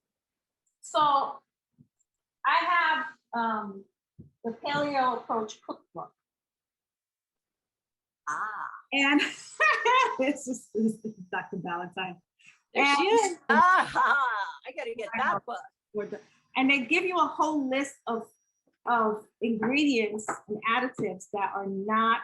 So I have the Paleo Approach Cookbook. And this is Dr. Valentine. There she is. I gotta get that book. And they give you a whole list of ingredients and additives that are not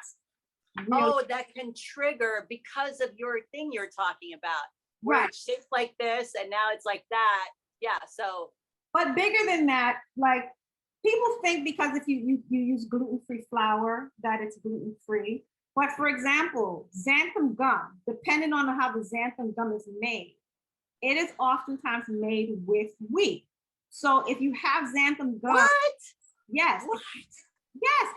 really that can trigger because of your thing you're talking about. Where it's shaped like this and now it's like that. Yeah. So but bigger than that, like people think because if you use gluten-free flour that it's gluten-free. But for example, xanthan gum, depending on how the xanthan gum is made, it is oftentimes made with wheat. So if you have xanthan gum, yes,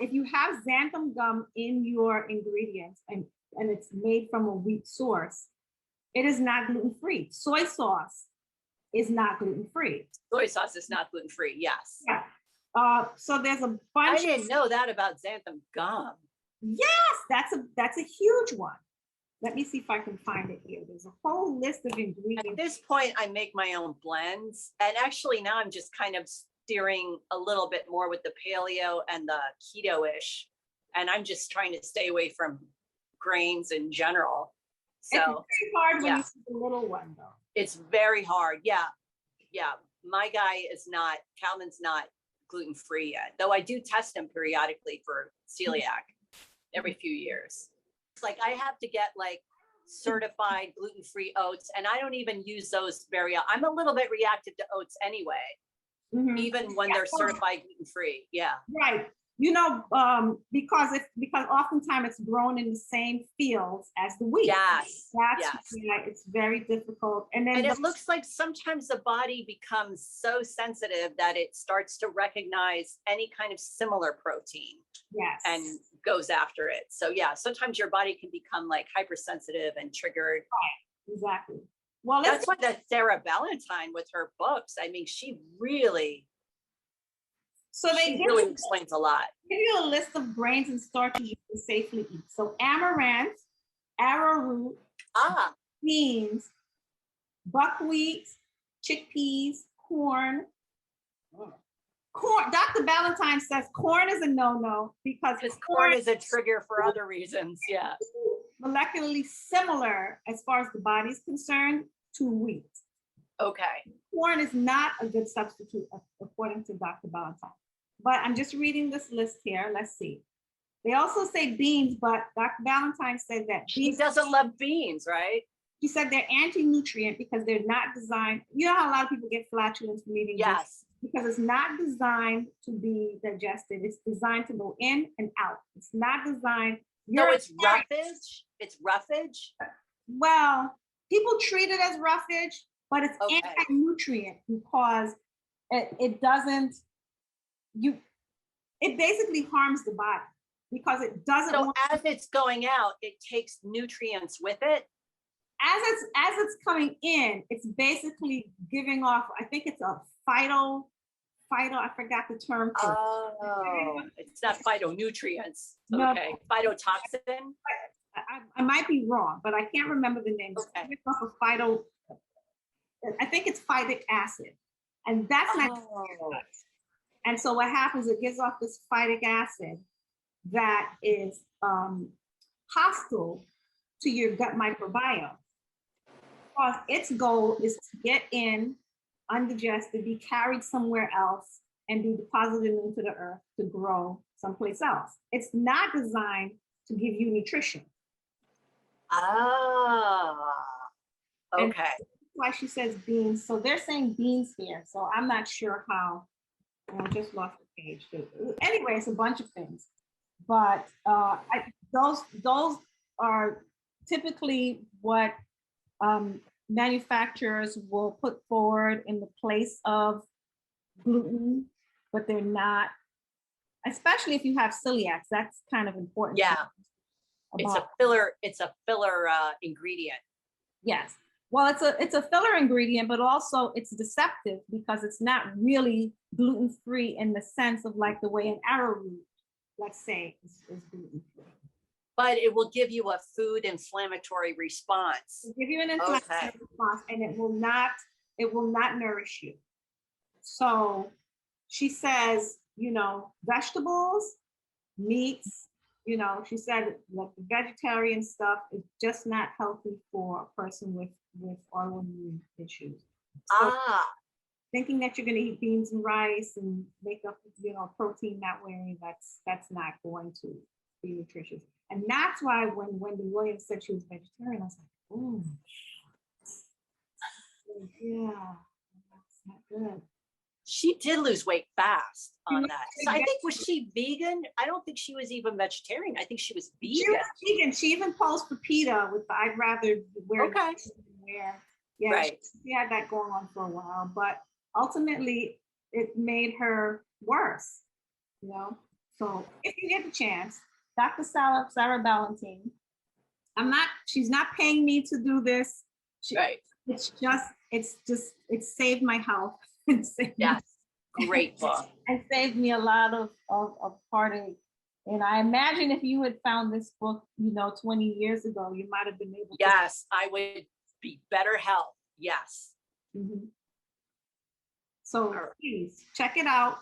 if you have xanthan gum in your ingredients and it's made from a wheat source, it is not gluten-free. Soy sauce is not gluten-free. Soy sauce is not gluten-free, yes. Yeah. So there's a bunch. I didn't know that about xanthan gum. Yes, that's a huge one. Let me see if I can find it here. There's a whole list of ingredients. At this point, I make my own blends. And actually now I'm just kind of steering a little bit more with the paleo and the keto-ish. And I'm just trying to stay away from grains in general. So it's very hard when you see the little one though. It's very hard. Yeah. Yeah. My guy is not, Calvin's not gluten-free yet, though I do test him periodically for celiac every few years. It's like I have to get like certified gluten-free oats, and I don't even use those I'm a little bit reactive to oats anyway, even when they're certified gluten-free. Yeah. Right. You know, because oftentimes it's grown in the same fields as the wheat. Yes. Yeah, it's very difficult. And it looks like sometimes the body becomes so sensitive that it starts to recognize any kind of similar protein. Yes. And goes after it. So yeah, sometimes your body can become like hypersensitive and triggered. Right. Exactly. Well, that's why that Sarah Valentine with her books, I mean, she really really explains a lot. Give you a list of grains and starches you can safely eat. So amaranth, arrowroot, beans, buckwheat, chickpeas, corn. Corn. Dr. Valentine says corn is a no-no because corn is a trigger for other reasons. Yeah. Molecularly similar as far as the body is concerned to wheat. Okay. Corn is not a good substitute according to Dr. Valentine. But I'm just reading this list here. Let's see. They also say beans, but Dr. Valentine said that She beans, doesn't love beans, right? she said they're anti-nutrient because they're not designed. You know how a lot of people get flatulence from eating this? Yes. Because it's not designed to be digested. It's designed to go in and out. It's not designed. So it's roughage. It's roughage. Well, people treat it as roughage, but it's Okay. anti-nutrient because it doesn't, it basically harms the body because it doesn't So want, as it's going out, it takes nutrients with it. as it's coming in, it's basically giving off, I think it's a I forgot the term for it. Oh, it's not phytonutrients. No. Okay. Phytotoxin. I might be wrong, but I can't remember the name. Okay. It's off of I think it's phytic acid. And that's not, Oh. and so what happens, it gives off this phytic acid that is hostile to your gut microbiome. Because its goal is to get in, undigested, be carried somewhere else, and be deposited into the earth to grow someplace else. It's not designed to give you nutrition. Ah. And Okay. that's why she says beans. So they're saying beans here. So I'm not sure how. I just lost the page. Anyway, it's a bunch of things. But those are typically what manufacturers will put forward in the place of gluten, but they're not, especially if you have celiacs, that's kind of important. Yeah. It's a filler ingredient. Yes. Well, it's a filler ingredient, but also it's deceptive because it's not really gluten-free in the sense of like the way an arrowroot, let's say, is gluten-free. But it will give you a food inflammatory response. It'll give you an inflammatory response, and it will not nourish you. So she says, vegetables, meats, she said like the vegetarian stuff is just not healthy for a person with autoimmune issues. So thinking that you're going to eat beans and rice and make up, protein that way, that's not going to be nutritious. And that's why when Wendy Williams said she was vegetarian, I was like, oh, yeah, that's not good. She did lose weight fast on that. So I think, was she vegan? I don't think she was even vegetarian. I think she was vegan. She was vegan. She even posed for PETA with the I'd rather wear. Okay. Yeah, right. She had that going on for a while, but ultimately it made her worse, So if you get the chance, Dr. Sarah Valentine, she's not paying me to do this. Right. It saved my health. Yes. Great book. And saved me a lot of heartache. And I imagine if you had found this book, 20 years ago, you might have been able to. Yes, I would be better health. Yes. Mm-hmm. So please check it out.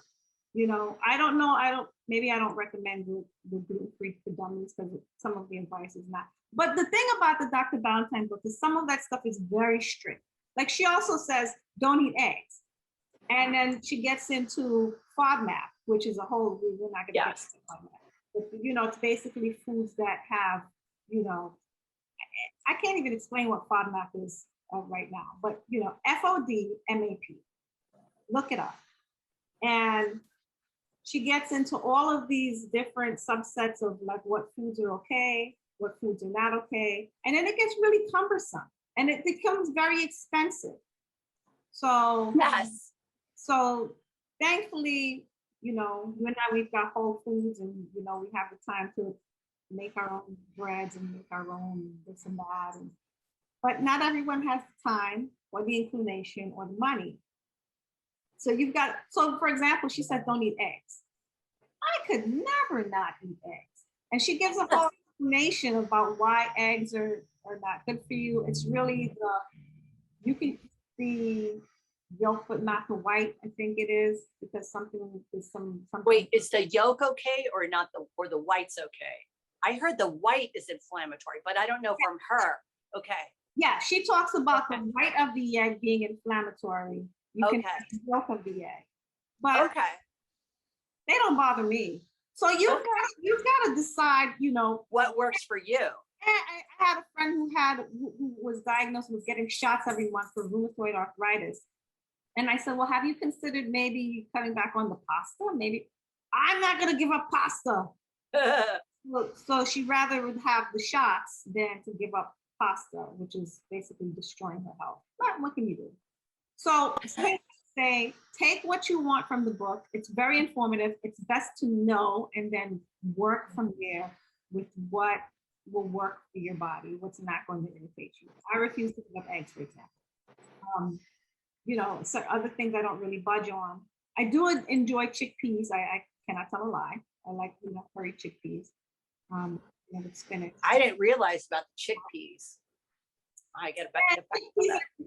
I don't know. Maybe I don't recommend the gluten-free for dummies because some of the advice is not. But the thing about the Dr. Valentine book is some of that stuff is very strict. Like she also says, don't eat eggs. And then she gets into FODMAP, which is a whole, we're not going to get into FODMAP. But, it's basically foods that have, I can't even explain what FODMAP is right now, but, FODMAP. Look it up. And she gets into all of these different subsets of like what foods are okay, what foods are not okay. And then it gets really cumbersome and it becomes very expensive. So, yes. So thankfully, you and I, we've got Whole Foods and, we have the time to make our own breads and make our own this and that. But not everyone has the time or the inclination or the money. So for example, she said, don't eat eggs. I could never not eat eggs. And she gives a whole explanation about why eggs are not good for you. It's really you can eat the yolk, but not the white, I think it is, because something. Wait, is the yolk okay or not or the white's okay? I heard the white is inflammatory, but I don't know from her. Okay. Yeah, she talks about Okay. the white of the egg being inflammatory. You can Okay. eat the yolk of the egg, but Okay. they don't bother me. So Okay. you've got to decide, What works for you? I had a friend who was diagnosed with getting shots every month for rheumatoid arthritis. And I said, well, have you considered maybe cutting back on the pasta? Maybe I'm not going to give up pasta. So she'd rather would have the shots than to give up pasta, which is basically destroying her health. But what can you do? So say, take what you want from the book. It's very informative. It's best to know and then work from there with what will work for your body, what's not going to irritate you. I refuse to give up eggs, for example. Um, so other things I don't really budge on. I do enjoy chickpeas. I cannot tell a lie. I like, curry chickpeas. With spinach. I didn't realize about the chickpeas. I get back to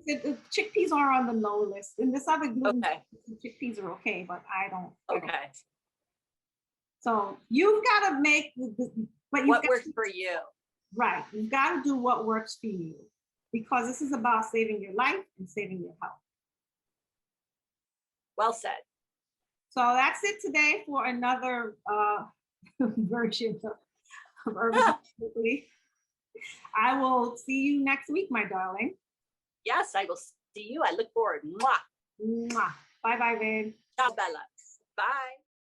The chickpeas are on the low list. And this other gluten, Okay. chickpeas are okay, but I don't. Okay. So you've got to make What works for you? Right. You've got to do what works for you, because this is about saving your life and saving your health. Well said. So that's it today for another version of Urban Weekly. I will see you next week, my darling. Yes, I will see you. I look forward. Mwah. Mwah. Bye-bye, babe. Ciao, Bella. Bye.